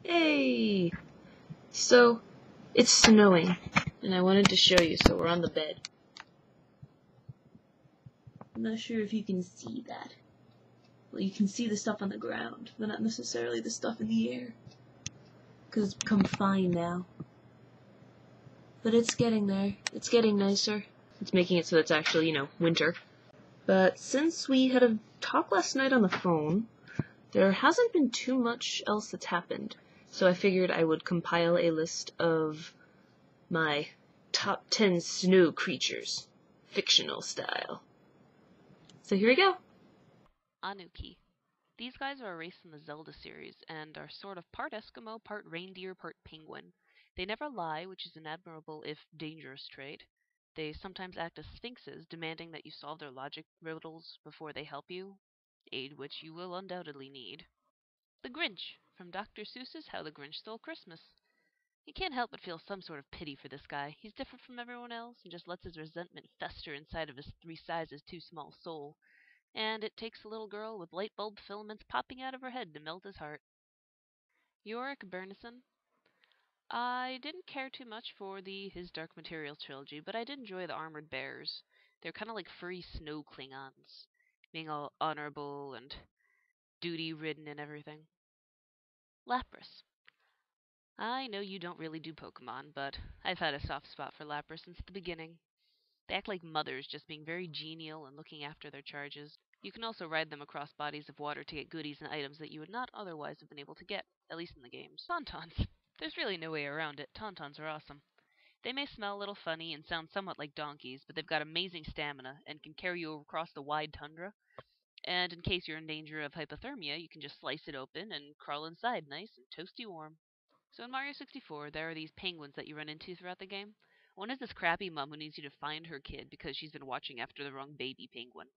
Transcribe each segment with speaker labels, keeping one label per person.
Speaker 1: Yay! So, it's snowing, and I wanted to show you, so we're on the bed. I'm not sure if you can see that. Well, you can see the stuff on the ground, but not necessarily the stuff in the air. Because it's become fine now. But it's getting there. It's getting nicer. It's making it so it's actually, winter. But since we had a talk last night on the phone, there hasn't been too much else that's happened. So I figured I would compile a list of my top 10 snow creatures, fictional style. So here we go.
Speaker 2: Anuki. These guys are a race in the Zelda series, and are sort of part Eskimo, part reindeer, part penguin. They never lie, which is an admirable if dangerous trait. They sometimes act as sphinxes, demanding that you solve their logic riddles before they help you, aid which you will undoubtedly need. The Grinch, from Dr. Seuss's How the Grinch Stole Christmas. You can't help but feel some sort of pity for this guy. He's different from everyone else, and just lets his resentment fester inside of his 3 sizes too small soul. And it takes a little girl with light bulb filaments popping out of her head to melt his heart. Yorick Bernison. I didn't care too much for the His Dark Materials trilogy, but I did enjoy the Armored Bears. They're kind of like furry snow Klingons, being all honorable and duty-ridden and everything. Lapras. I know you don't really do Pokemon, but I've had a soft spot for Lapras since the beginning. They act like mothers, just being very genial and looking after their charges. You can also ride them across bodies of water to get goodies and items that you would not otherwise have been able to get, at least in the games. Tauntauns. There's really no way around it. Tauntauns are awesome. They may smell a little funny and sound somewhat like donkeys, but they've got amazing stamina and can carry you across the wide tundra. And in case you're in danger of hypothermia, you can just slice it open and crawl inside nice and toasty warm. So in Mario 64, there are these penguins that you run into throughout the game. One is this crappy mom who needs you to find her kid because she's been watching after the wrong baby penguin.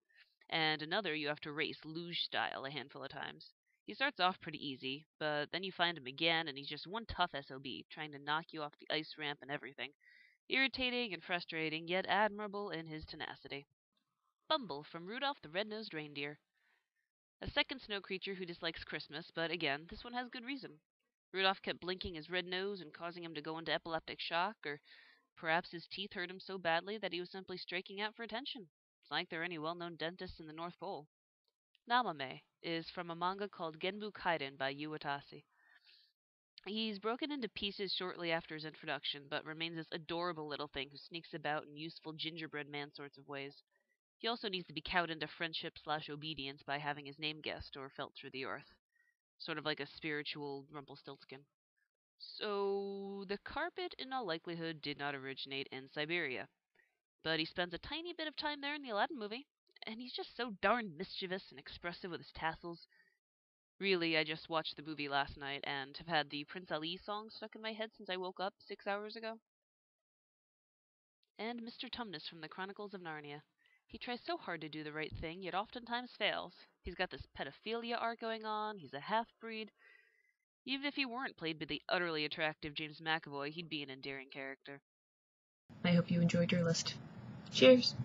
Speaker 2: And another you have to race luge style a handful of times. He starts off pretty easy, but then you find him again and he's just one tough SOB, trying to knock you off the ice ramp and everything. Irritating and frustrating, yet admirable in his tenacity. Bumble from Rudolph the Red-Nosed Reindeer. A second snow creature who dislikes Christmas, but again, this one has good reason. Rudolph kept blinking his red nose and causing him to go into epileptic shock, or perhaps his teeth hurt him so badly that he was simply striking out for attention. It's like there are any well-known dentists in the North Pole. Namame is from a manga called Genbu Kaiden by Yu Watase. He's broken into pieces shortly after his introduction, but remains this adorable little thing who sneaks about in useful gingerbread man sorts of ways. He also needs to be cowed into friendship/obedience by having his name guessed or felt through the earth. Sort of like a spiritual Rumpelstiltskin. So, the carpet in all likelihood did not originate in Siberia, but he spends a tiny bit of time there in the Aladdin movie, and he's just so darn mischievous and expressive with his tassels. Really, I just watched the movie last night and have had the Prince Ali song stuck in my head since I woke up 6 hours ago. And Mr. Tumnus from the Chronicles of Narnia. He tries so hard to do the right thing, yet oftentimes fails. He's got this pedophilia arc going on, he's a half-breed. Even if he weren't played by the utterly attractive James McAvoy, he'd be an endearing character.
Speaker 1: I hope you enjoyed your list. Cheers!